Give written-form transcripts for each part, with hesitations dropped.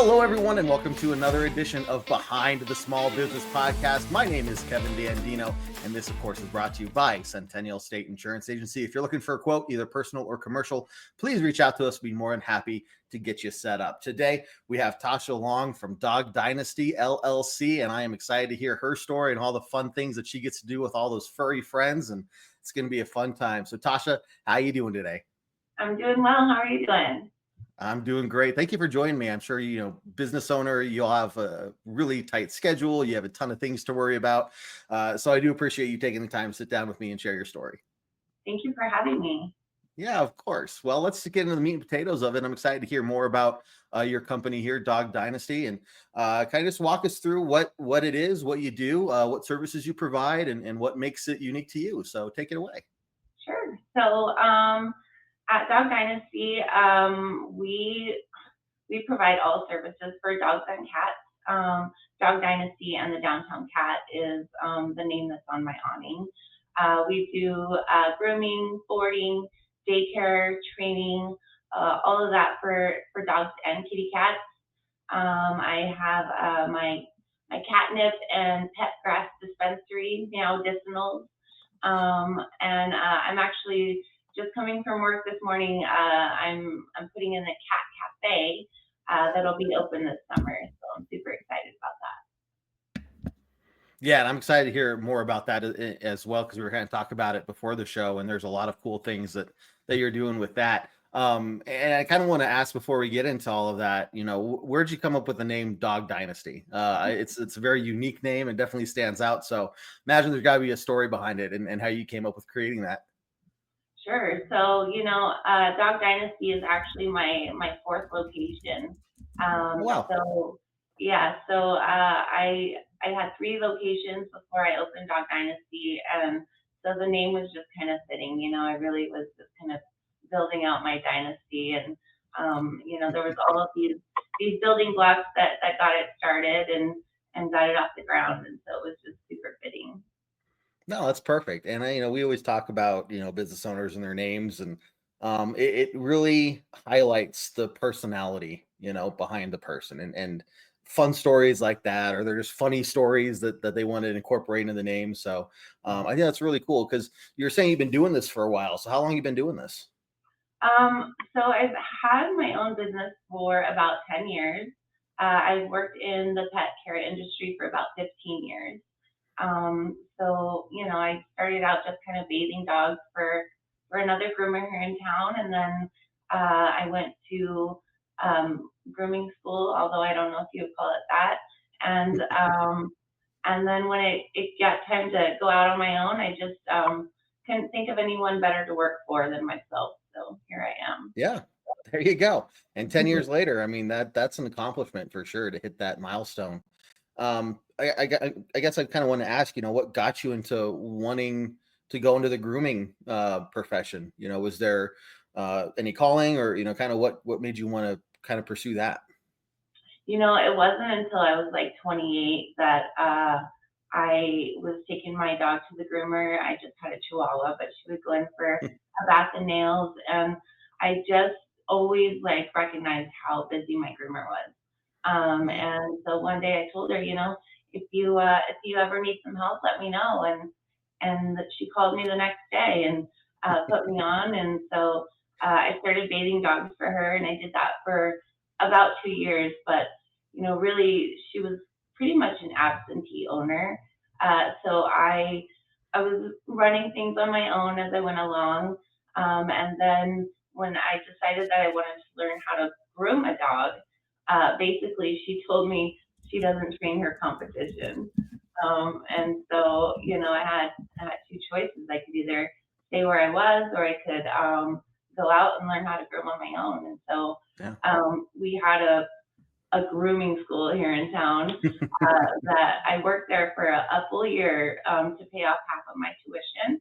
Hello, everyone, and welcome to another edition of Behind the Small Business Podcast. My name is Kevin Dandino, and this, of course, is brought to you by Centennial State Insurance Agency. If you're looking for a quote, either personal or commercial, please reach out to us. We'd be more than happy to get you set up. Today, we have Tosha Long from Dog Dynasty LLC, and I am excited to hear her story and all the fun things that she gets to do with all those furry friends, and it's going to be a fun time. So, Tosha, how are you doing today? I'm doing well. How are you doing? I'm doing great. Thank you for joining me. I'm sure, business owner, you'll have a really tight schedule. You have a ton of things to worry about. So I do appreciate you taking the time to sit down with me and share your story. Thank you for having me. Yeah, of course. Well, let's get into the meat and potatoes of it. I'm excited to hear more about your company here, Dog Dynasty, and kind of just walk us through what it is, what you do, what services you provide, and what makes it unique to you. So take it away. Sure. So at Dog Dynasty, we provide all services for dogs and cats. Dog Dynasty and the Downtown Cat is the name that's on my awning. We do grooming, boarding, daycare, training, all of that for dogs and kitty cats. I have my catnip and pet grass dispensary, medicinals. And I'm actually just coming from work this morning. I'm putting in a cat cafe that'll be open this summer, so I'm super excited about that. Yeah, and I'm excited to hear more about that as well, because we were kind of talking about it before the show, and there's a lot of cool things that you're doing with that. And I kind of want to ask before we get into all of that, where'd you come up with the name Dog Dynasty? It's a very unique name and definitely stands out. So imagine there's got to be a story behind it and how you came up with creating that. Sure. So, Dog Dynasty is actually my fourth location. Wow. So I had three locations before I opened Dog Dynasty, and so the name was just kind of fitting. I really was just kind of building out my dynasty, and there was all of these building blocks that got it started and got it off the ground, and so it was just super fitting. No, that's perfect. And we always talk about, business owners and their names, and it really highlights the personality, behind the person, and fun stories like that, or they're just funny stories that they want to incorporate into the name. So I think that's really cool, because you're saying you've been doing this for a while. So how long have you been doing this? So I've had my own business for about 10 years. I've worked in the pet care industry for about 15 years. I started out just kind of bathing dogs for another groomer here in town. And then I went to grooming school, although I don't know if you would call it that. And then when it got time to go out on my own, I just couldn't think of anyone better to work for than myself. So here I am. Yeah, there you go. And 10 years later, I mean, that's an accomplishment for sure to hit that milestone. I guess I kind of want to ask, what got you into wanting to go into the grooming profession? Was there any calling, or, kind of what made you want to kind of pursue that? It wasn't until I was like 28 that I was taking my dog to the groomer. I just had a Chihuahua, but she would go in for a bath and nails. And I just always recognized how busy my groomer was. And so one day I told her, if you ever need some help, let me know. And she called me the next day and put me on. And so I started bathing dogs for her, and I did that for about 2 years. But really, she was pretty much an absentee owner. So I was running things on my own as I went along. And then when I decided that I wanted to learn how to groom a dog, basically she told me she doesn't train her competition. And so, I had two choices. I could either stay where I was, or I could go out and learn how to groom on my own. And so we had a grooming school here in town that I worked there for a full year to pay off half of my tuition.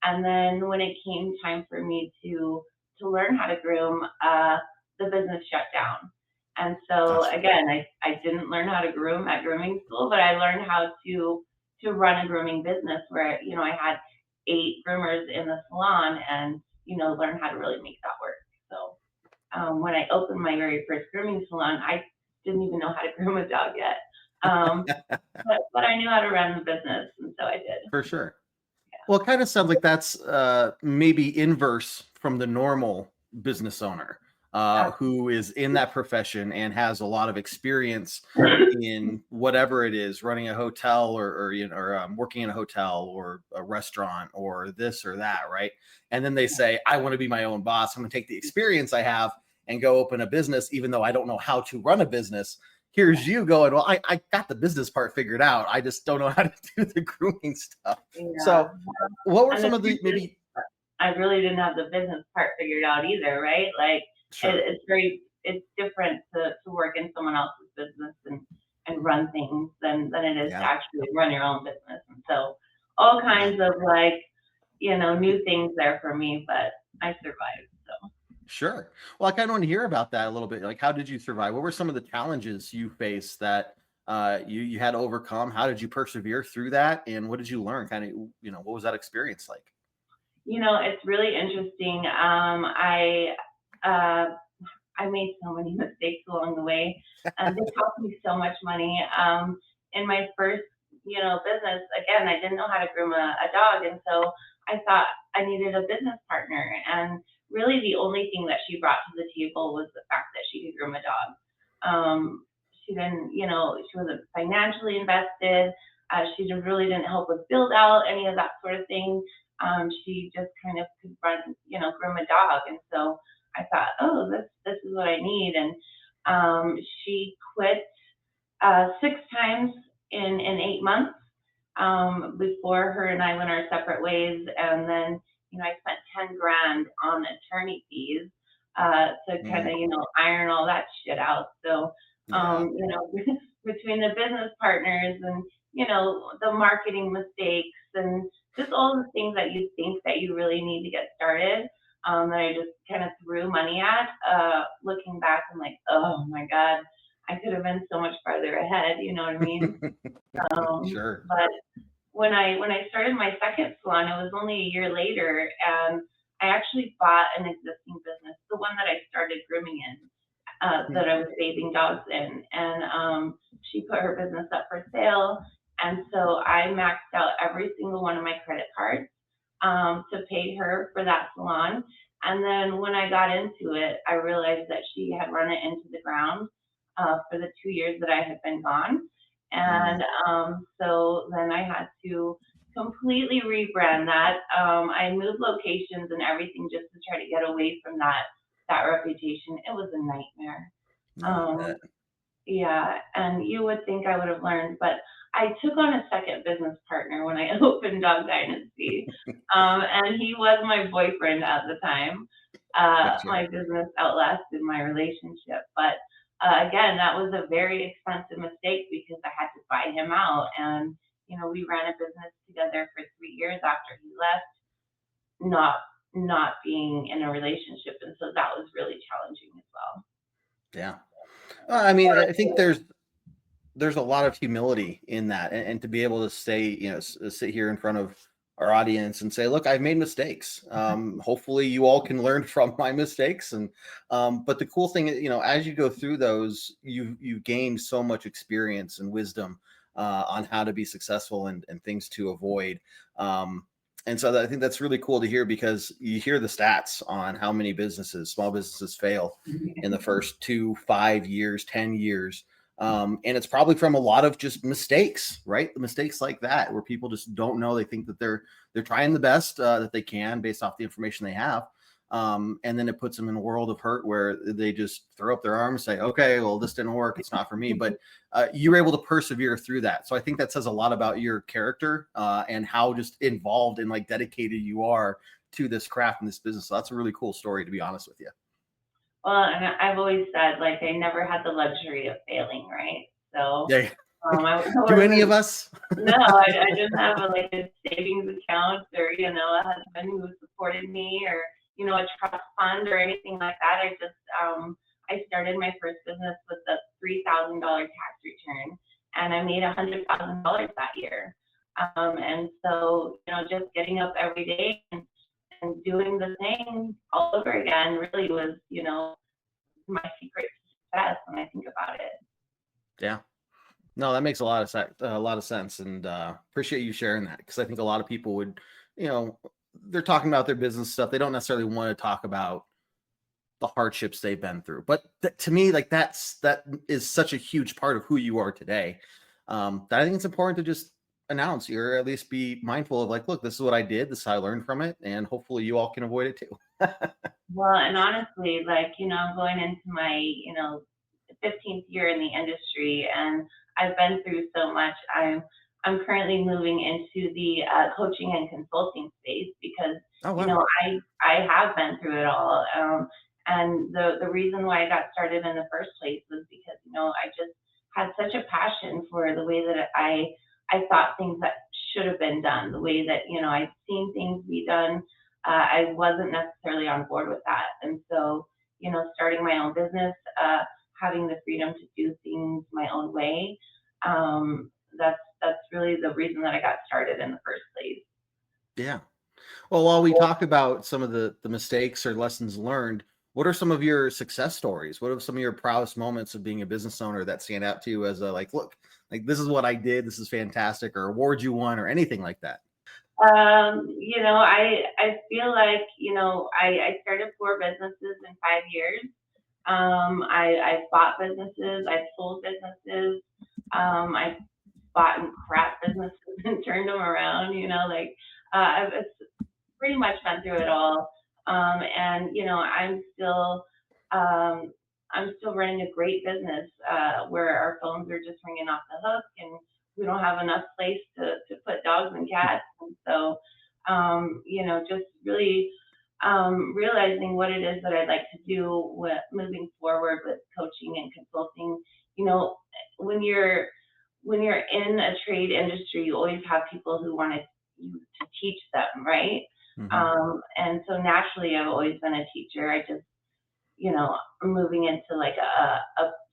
And then when it came time for me to learn how to groom, the business shut down. And so again, I didn't learn how to groom at grooming school, but I learned how to run a grooming business where, I had 8 groomers in the salon, and, learn how to really make that work. So when I opened my very first grooming salon, I didn't even know how to groom a dog yet. But I knew how to run the business, and so I did. For sure. Well, it kind of sounds like that's maybe inverse from the normal business owner who is in that profession and has a lot of experience in whatever it is, running a hotel or working in a hotel or a restaurant or this or that, right? And then they say, I want to be my own boss. I'm going to take the experience I have and go open a business, even though I don't know how to run a business. Here's you going, well, I got the business part figured out. I just don't know how to do the grooming stuff. Yeah. So what were And some of the maybe? I really didn't have the business part figured out either, right? Like Sure. it's different to work in someone else's business and run things than it is to actually run your own business. And so all kinds of like, new things there for me, but I survived. So. Sure. Well, I kind of want to hear about that a little bit. Like, how did you survive? What were some of the challenges you faced that you had to overcome? How did you persevere through that? And what did you learn? Kind of, what was that experience like? It's really interesting. I made so many mistakes along the way, and they cost me so much money. In my first, business, again, I didn't know how to groom a dog, and so I thought I needed a business partner. And really, the only thing that she brought to the table was the fact that she could groom a dog. She didn't, she wasn't financially invested. She really didn't help with build out any of that sort of thing. She just kind of could run, groom a dog. And so I thought, oh, this is what I need. And she quit 6 times in 8 months before her and I went our separate ways. And then, I spent 10 grand on attorney fees to kind of, iron all that shit out. So, between the business partners and, the marketing mistakes and just all the things that you think that you really need to get started, that I just kind of threw money at. Looking back, I'm like, oh my God, I could have been so much farther ahead. You know what I mean? Sure. But when I started my second salon, it was only a year later, and I actually bought an existing business, the one that I started grooming in, that I was bathing dogs in, and she put her business up for sale, and so I maxed out every single one of my credit cards to pay her for that salon. And then when I got into it, I realized that she had run it into the ground for the 2 years that I had been gone. And so then I had to completely rebrand that. I moved locations and everything just to try to get away from that reputation. It was a nightmare. Yeah, and you would think I would have learned, but I took on a second business partner when I opened Dog Dynasty, and he was my boyfriend at the time. Gotcha. My business outlasted my relationship, but again, that was a very expensive mistake because I had to buy him out, and we ran a business together for 3 years after he left, not being in a relationship, and so that was really challenging as well. Yeah. I mean, I think there's a lot of humility in that, and to be able to say, sit here in front of our audience and say, look, I've made mistakes. Hopefully you all can learn from my mistakes. And, but the cool thing, as you go through those, you gain so much experience and wisdom on how to be successful and things to avoid. And so I think that's really cool to hear, because you hear the stats on how many small businesses fail in the first 2, 5 years, 10 years. And it's probably from a lot of just mistakes, right? The mistakes like that, where people just don't know. They think that they're trying the best that they can based off the information they have. And then it puts them in a world of hurt where they just throw up their arms and say, okay, well, this didn't work. It's not for me. But you were able to persevere through that. So I think that says a lot about your character and how just involved and like dedicated you are to this craft and this business. So that's a really cool story, to be honest with you. Well, and I've always said, like, I never had the luxury of failing, right? So, Yeah. Do any of us? No, I didn't have a savings account or, a husband who supported me or, a trust fund or anything like that. I just, I started my first business with a $3,000 tax return, and I made $100,000 that year. And so, just getting up every day and doing the thing all over again really was, my secret to success when I think about it. Yeah. No, that makes a lot of sense, and appreciate you sharing that because I think a lot of people would, you know, they're talking about their business stuff. They don't necessarily want to talk about the hardships they've been through. But to me, like that is such a huge part of who you are today. That I think it's important to just announce or at least be mindful of like, look, this is what I did, this is how I learned from it, and hopefully you all can avoid it too. Well, and honestly, like, I'm going into my, 15th year in the industry, and I've been through so much. I'm currently moving into the coaching and consulting space because, Oh wow. I have been through it all. And the reason why I got started in the first place was because, I just had such a passion for the way that I thought things that should have been done, the way that, I've seen things be done. I wasn't necessarily on board with that. And so, starting my own business, having the freedom to do things my own way, that's really the reason that I got started in the first place. Yeah. Well, while we talk about some of the mistakes or lessons learned, what are some of your success stories? What are some of your proudest moments of being a business owner that stand out to you as a like, look, like this is what I did, this is fantastic, or award you won, or anything like that? I feel like, I started 4 businesses in 5 years. I bought businesses, I sold businesses, I bought and crap businesses and turned them around, I've pretty much been through it all. And um, I'm still running a great business where our phones are just ringing off the hook, and we don't have enough place to put dogs and cats. And so, just really realizing what it is that I'd like to do with moving forward with coaching and consulting. You know, when you're in a trade industry, you always have people who want you to teach them, right? Hmm. And so naturally, I've always been a teacher. I just, I'm moving into like a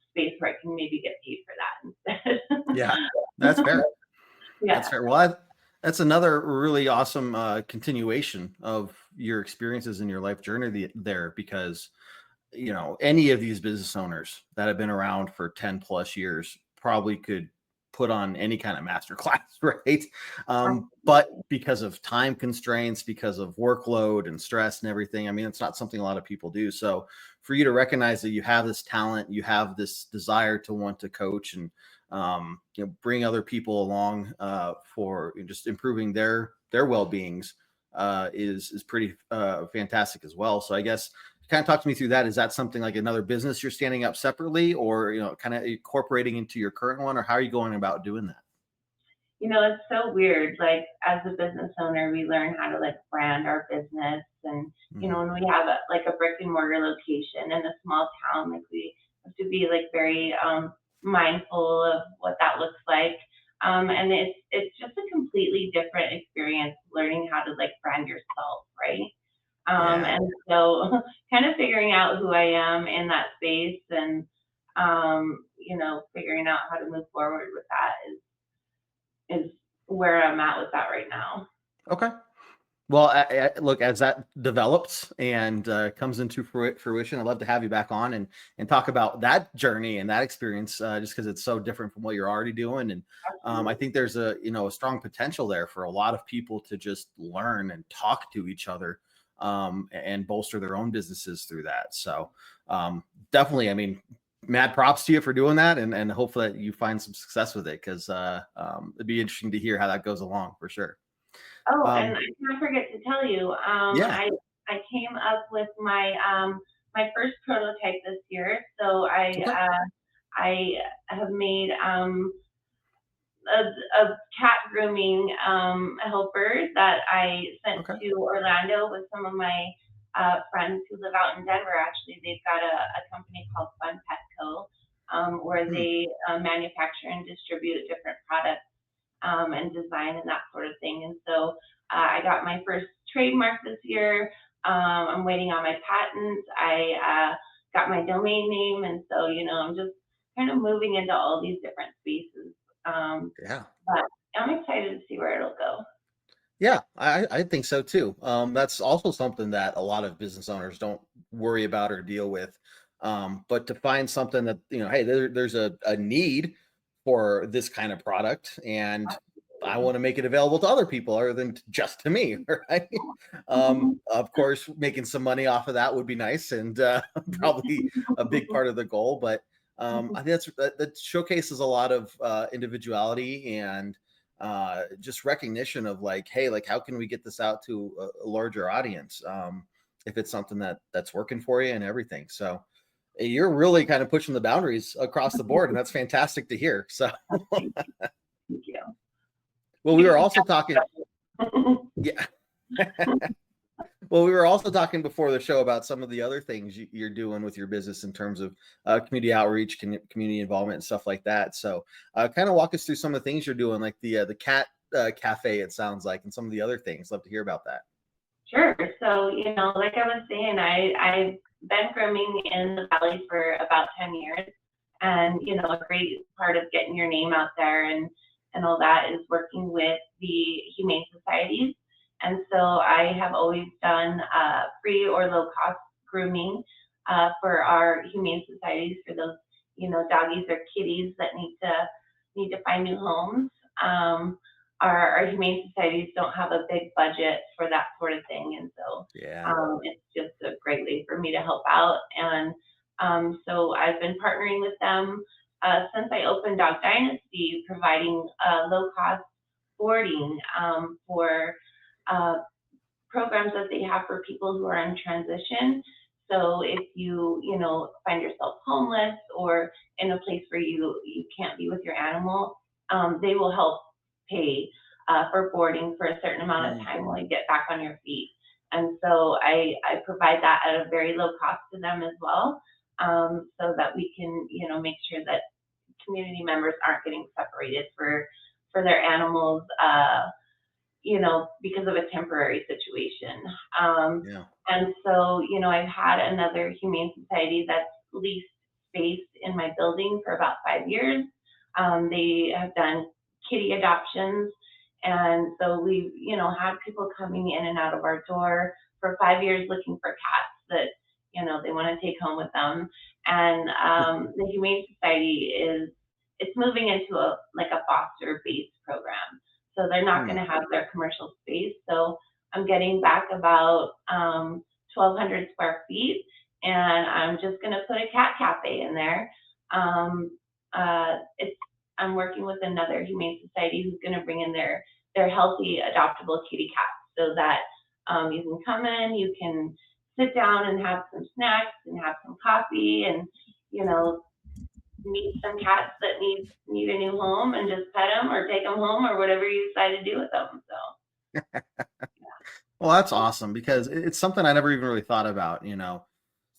space where I can maybe get paid for that instead. Yeah, that's fair. Yeah. That's fair. Well, that's another really awesome continuation of your experiences in your life journey there, because any of these business owners that have been around for 10 plus years probably could put on any kind of master class, right? But because of time constraints, because of workload and stress and everything, I mean, it's not something a lot of people do. So for you to recognize that you have this talent, you have this desire to want to coach and bring other people along for just improving their well-beings is pretty fantastic as well. So I guess kind of talk to me through that. Is that something like another business you're standing up separately, or kind of incorporating into your current one, or how are you going about doing that? It's so weird. Like as a business owner, we learn how to like brand our business, and Hmm. when we have like a brick and mortar location in a small town, like we have to be like very mindful of what that looks like. And it's just a completely different experience learning how to like brand yourself, right? Yeah. And so kind of figuring out who I am in that space, and figuring out how to move forward with that is where I'm at with that right now. Okay. Well, look, as that develops and comes into fruition, I'd love to have you back on and talk about that journey and that experience, just because it's so different from what you're already doing. And I Absolutely. think there's a strong potential there for a lot of people to just learn and talk to each other, and bolster their own businesses through that. So definitely, I mean, mad props to you for doing that, and hopefully that you find some success with it, because it'd be interesting to hear how that goes along for sure. Oh, and Um, I can't forget to tell you, yeah. I came up with my first prototype this year. So Okay. I have made a cat grooming helper that I sent Okay. to Orlando with some of my friends who live out in Denver. Actually, they've got a company called Fun Pet Co. Where Hmm. they manufacture and distribute different products and design and that sort of thing. And so I got my first trademark this year. I'm waiting on my patent. I got my domain name, and so I'm just kind of moving into all these different spaces. Um, Yeah. but I'm excited to see where it'll go. Yeah, I think so too. That's also something that a lot of business owners don't worry about or deal with. But to find something that, hey, there's a need for this kind of product, and I want to make it available to other people other than just to me, right? Of course, making some money off of that would be nice, and probably a big part of the goal. But I think that showcases a lot of individuality and just recognition of like, hey, like how can we get this out to a larger audience, if it's something that's working for you and everything. So you're really kind of pushing the boundaries across the board, and that's fantastic to hear. So, Thank you. well, we were also talking, yeah. Well, we were also talking before the show about some of the other things you're doing with your business in terms of community outreach, community involvement, and stuff like that. So, kind of walk us through some of the things you're doing, like the cat cafe. It sounds like, and some of the other things. Love to hear about that. Sure. So, like I was saying, I've been grooming in the Valley for about 10 years. And, a great part of getting your name out there and all that is working with the humane societies. And so I have always done free or low cost grooming for our humane societies, for those, doggies or kitties that need to find new homes. Our humane societies don't have a big budget for that sort of thing, and so Yeah. it's just a great way for me to help out. And so I've been partnering with them since I opened Dog Dynasty, providing low cost boarding for programs that they have for people who are in transition. So if you find yourself homeless or in a place where you can't be with your animal, they will help pay for boarding for a certain amount of time while you get back on your feet. And so I provide that at a very low cost to them as well, so that we can make sure that community members aren't getting separated for their animals, because of a temporary situation. Yeah. And so, I've had another humane society that's leased space in my building for about 5 years. They have done kitty adoptions. And so we've, had people coming in and out of our door for 5 years looking for cats that, they want to take home with them. And the Humane Society it's moving into a foster-based program. So they're not going to have their commercial space. So I'm getting back about 1,200 square feet, and I'm just going to put a cat cafe in there. I'm working with another humane society who's going to bring in their healthy adoptable kitty cats, so that you can come in, you can sit down and have some snacks and have some coffee, and meet some cats that need a new home, and just pet them or take them home or whatever you decide to do with them. So Well, that's awesome, because it's something I never even really thought about.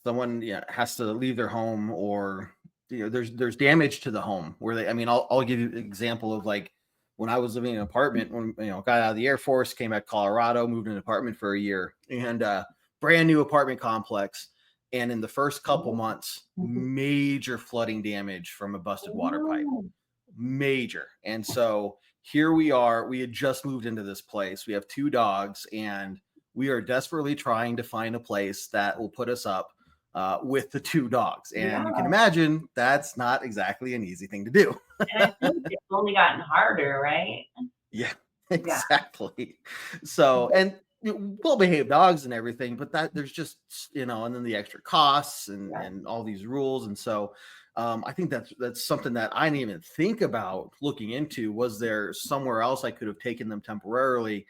Someone has to leave their home, or there's damage to the home where I'll give you an example of, like, when I was living in an apartment, when got out of the Air Force, came back to Colorado, moved in an apartment for a year, and brand new apartment complex. And in the first couple months, major flooding damage from a busted water pipe, major. And so here we are, we had just moved into this place. We have 2 dogs, and we are desperately trying to find a place that will put us up with the 2 dogs. And you can imagine that's not exactly an easy thing to do. And I think it's only gotten harder, right? Yeah, exactly. So, and well-behaved dogs and everything, but that there's just, and then the extra costs and all these rules. And so I think that's something that I didn't even think about looking into. Was there somewhere else I could have taken them temporarily?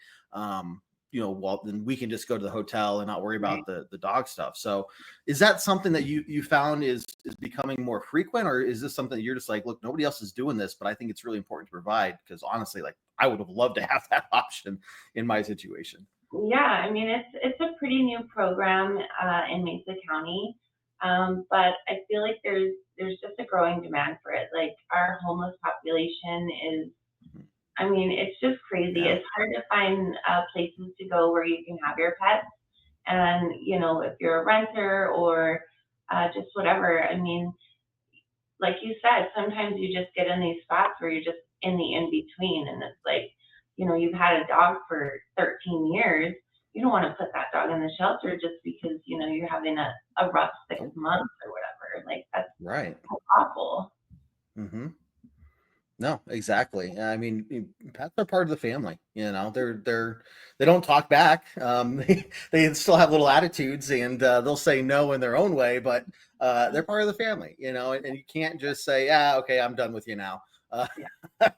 Well, then we can just go to the hotel and not worry about the dog stuff. So is that something that you found is becoming more frequent, or is this something that you're just like, look, nobody else is doing this, but I think it's really important to provide? Because honestly, like, I would have loved to have that option in my situation. Yeah, I mean, it's a pretty new program in Mesa County, but I feel like there's just a growing demand for it. Like, our homeless population is, I mean, it's just crazy. Yeah. It's hard to find places to go where you can have your pets. And, if you're a renter or just whatever, I mean, like you said, sometimes you just get in these spots where you're just in the in-between. And it's like, you've had a dog for 13 years. You don't want to put that dog in the shelter just because, you're having a rough 6 months or whatever. Like that's Right. awful. Mm-hmm. No, exactly. I mean, pets are part of the family. They don't talk back. They still have little attitudes, and they'll say no in their own way, but they're part of the family. And you can't just say, "Yeah, okay, I'm done with you now." Uh, Yeah.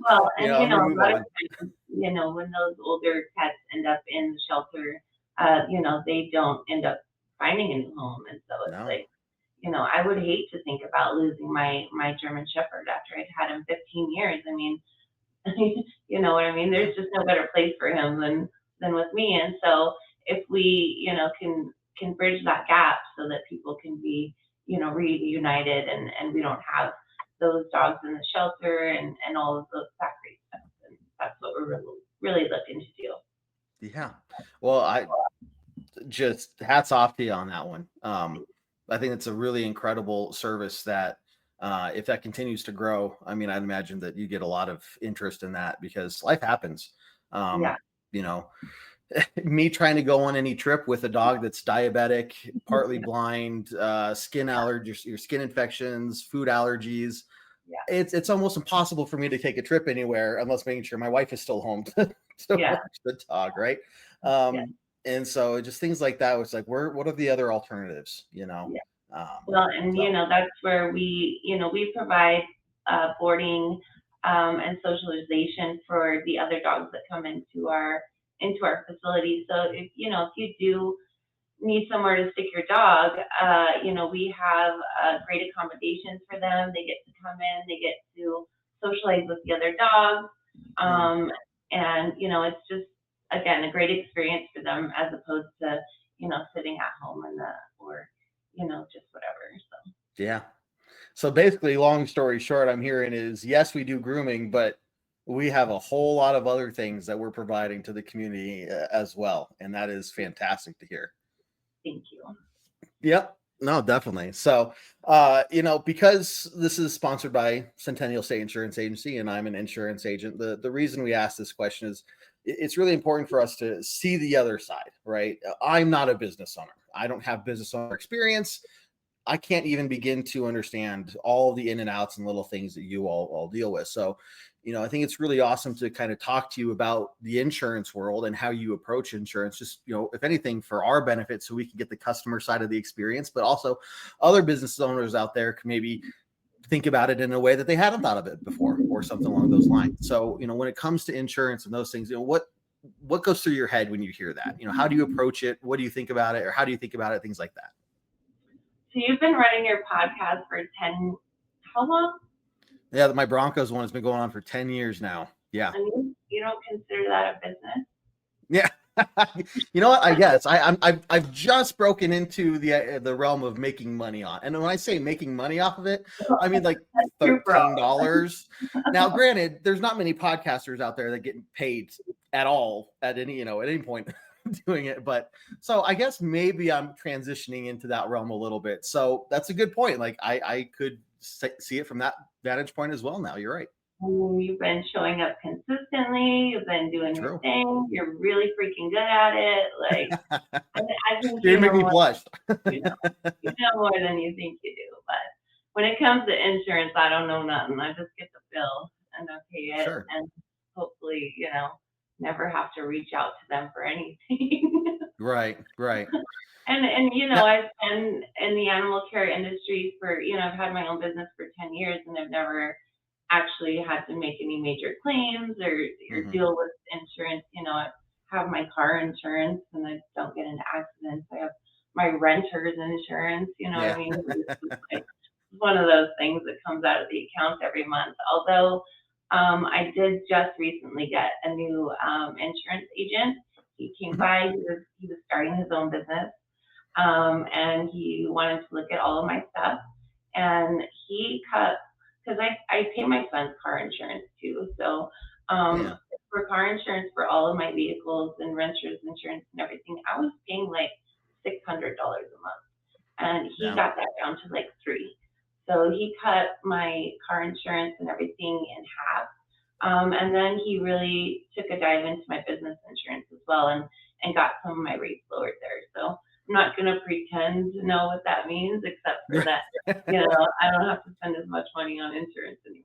Well, and I'm gonna a move lot of on. times, when those older pets end up in the shelter, they don't end up finding a new home, and so it's No. like, I would hate to think about losing my German Shepherd after I'd had him 15 years. I mean, you know what I mean? Yeah. There's just no better place for him than with me. And so if we, can bridge that gap so that people can be, reunited and we don't have those dogs in the shelter and all of those factory stuff. And that's what we're really looking to do. Yeah. Well, I just hats off to you on that one. I think it's a really incredible service that if that continues to grow, I mean, I'd imagine that you get a lot of interest in that because life happens. Yeah. You know, me trying to go on any trip with a dog that's diabetic, partly Yeah. blind, skin allergies, your skin infections, food allergies. Yeah. It's almost impossible for me to take a trip anywhere unless making sure my wife is still home to Yeah. watch the dog, right? Yeah. And so just things like that was like, what are the other alternatives, Yeah. Um, Well, and so that's where we provide boarding and socialization for the other dogs that come into our facility. So if you do need somewhere to stick your dog, we have great accommodations for them. They get to come in, they get to socialize with the other dogs, mm, um, and it's just again a great experience for them as opposed to sitting at home or just whatever. So yeah. So basically, long story short, I'm hearing is yes, we do grooming, but we have a whole lot of other things that we're providing to the community as well. And that is fantastic to hear. thank you. Yep. No, definitely. So, because this is sponsored by Centennial State Insurance Agency and I'm an insurance agent, the reason we ask this question is it's really important for us to see the other side, right? I'm not a business owner. I don't have business owner experience. I can't even begin to understand all the in and outs and little things that you all deal with. So, I think it's really awesome to kind of talk to you about the insurance world and how you approach insurance, just, if anything, for our benefit, so we can get the customer side of the experience, but also other business owners out there can maybe think about it in a way that they hadn't thought of it before or something along those lines. So, when it comes to insurance and those things, what goes through your head when you hear that? How do you approach it? What do you think about it? Or how do you think about it? Things like that. So you've been running your podcast for how long? Yeah, my Broncos one has been going on for 10 years now. Yeah. And you don't consider that a business? Yeah. You know what? I guess I've just broken into the realm of making money on. And when I say making money off of it, I mean like That's true for all. $13. Now, granted, there's not many podcasters out there that get paid at all at any point doing it. But so I guess maybe I'm transitioning into that realm a little bit. So that's a good point. Like I could see it from that vantage point as well now. You're right. You've been showing up consistently. You've been doing your True. thing. You're really freaking good at it. Like, I think You make me blush. you know. You know more than you think you do. But when it comes to insurance, I don't know nothing. I just get the bill and I pay it, Sure. and hopefully, never have to reach out to them for anything. Right. And Now, I've been in the animal care industry for, I've had my own business for 10 years and I've never actually had to make any major claims or mhm. deal with insurance. I have my car insurance and I don't get into accidents. I have my renter's insurance, you know what I Yeah. mean? It's just like one of those things that comes out of the account every month. Although I did just recently get a new insurance agent. He came Mhm. by, he was starting his own business, and he wanted to look at all of my stuff. And he cut, because I pay my son's car insurance too. So Yeah. for car insurance for all of my vehicles and renter's insurance and everything, I was paying like $600 a month. And he Yeah. got that down to like three. So he cut my car insurance and everything in half. And then he really took a dive into my business insurance as well and got some of my rates lowered there. So I'm not going to pretend to know what that means, except for that, I don't have to spend as much money on insurance anymore.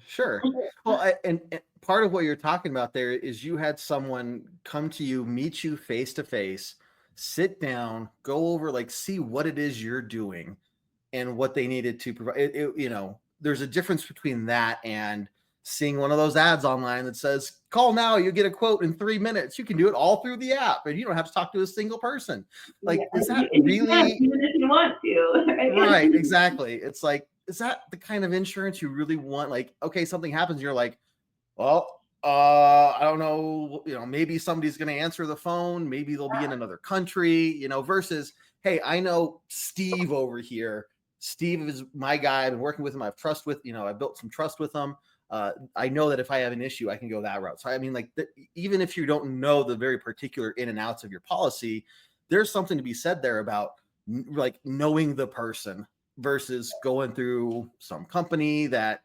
Sure. Well, and part of what you're talking about there is you had someone come to you, meet you face to face, sit down, go over, like, see what it is you're doing and what they needed to provide. There's a difference between that and seeing one of those ads online that says, call now, you get a quote in 3 minutes. You can do it all through the app and you don't have to talk to a single person. Like, is that really, even if you want to? right? Exactly. It's like, is that the kind of insurance you really want? Like, okay, something happens, you're like, well, I don't know, maybe somebody's going to answer the phone, maybe they'll be in another country, versus, hey, I know Steve over here. Steve is my guy. I've been working with him. I've built some trust with him. I know that if I have an issue, I can go that route. So, I mean, like, even if you don't know the very particular in and outs of your policy, there's something to be said there about, like, knowing the person versus going through some company that,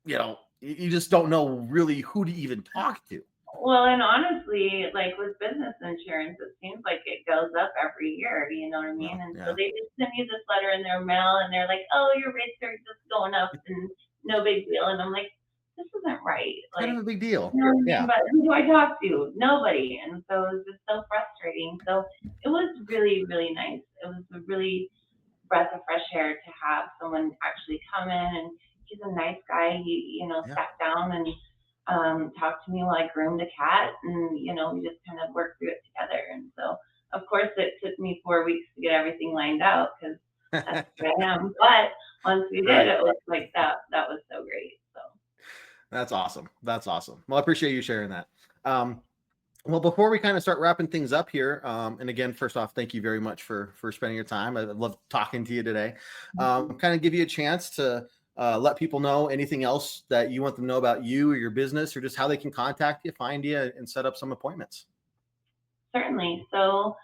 you just don't know really who to even talk to. Well, and honestly, like with business insurance, it seems like it goes up every year, you know what I mean? And so they just send you this letter in their mail and they're like, oh, your rates are just going up and no big deal. And I'm like, this isn't right. Like, kind of a big deal. You know what I mean? But who do I talk to? Nobody. And so it was just so frustrating. So it was really, really nice. It was a really breath of fresh air to have someone actually come in, and he's a nice guy. He, sat down and talked to me while I groomed a cat, and, we just kind of worked through it together. And so, of course, it took me 4 weeks to get everything lined out because that's who I am. But once we did, it was like that was so great. So that's awesome. That's awesome. Well, I appreciate you sharing that. Well, before we kind of start wrapping things up here, and again, first off, thank you very much for spending your time. I love talking to you today. Kind of give you a chance to let people know anything else that you want them to know about you or your business, or just how they can contact you, find you, and set up some appointments. Certainly. So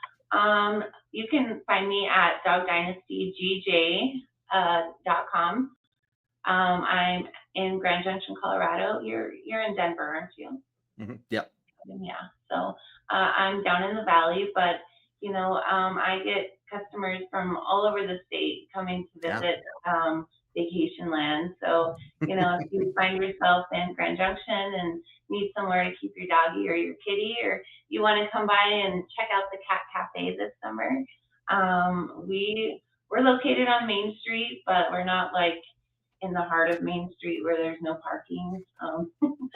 you can find me at dogdynastygj.com. I'm in Grand Junction, Colorado. You're in Denver, aren't you? Mm-hmm. Yep. Yeah. So I'm down in the valley, but I get customers from all over the state coming to visit vacation land. So if you find yourself in Grand Junction and need somewhere to keep your doggy or your kitty, or you want to come by and check out the cat cafe this summer, we're located on Main Street, but we're not like in the heart of Main Street where there's no parking.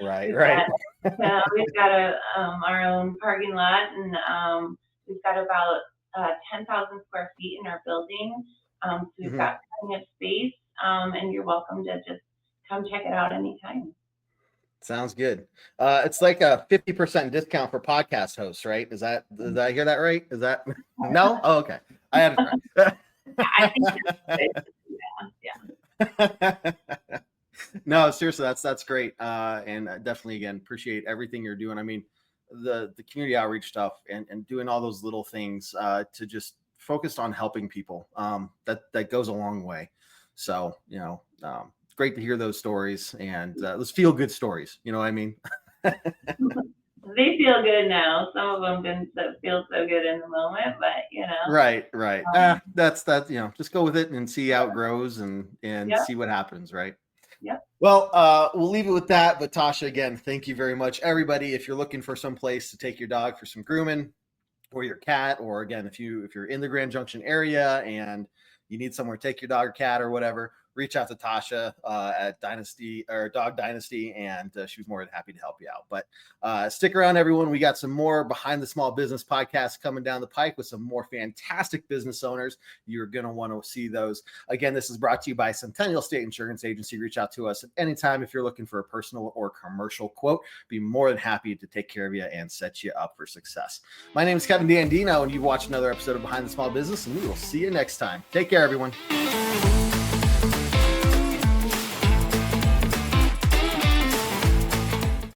Right. We've got our own parking lot, and we've got about 10,000 square feet in our building. So we've got plenty of space, and you're welcome to just come check it out anytime. Sounds good. It's like a 50% discount for podcast hosts, right? Did I hear that right? Is that no? Oh, okay. I had it right. I think yeah. No, seriously, that's great. And definitely, again, appreciate everything you're doing. I mean, the community outreach stuff and doing all those little things to just focus on helping people. That goes a long way. So, great to hear those stories, and let's feel good stories. You know what I mean? They feel good now. Some of them didn't feel so good in the moment, but Right. That's just go with it and see how it grows and see what happens. Right. Yeah. Well, we'll leave it with that. But Tosha, again, thank you very much, everybody. If you're looking for some place to take your dog for some grooming, or your cat, or again, if you're in the Grand Junction area and you need somewhere to take your dog or cat or whatever, reach out to Tosha at Dog Dynasty, and she was more than happy to help you out. But stick around, everyone. We got some more Behind the Small Business podcasts coming down the pike with some more fantastic business owners. You're going to want to see those. Again, this is brought to you by Centennial State Insurance Agency. Reach out to us at any time if you're looking for a personal or commercial quote. Be more than happy to take care of you and set you up for success. My name is Kevin D'Andino, and you've watched another episode of Behind the Small Business, and we will see you next time. Take care, everyone.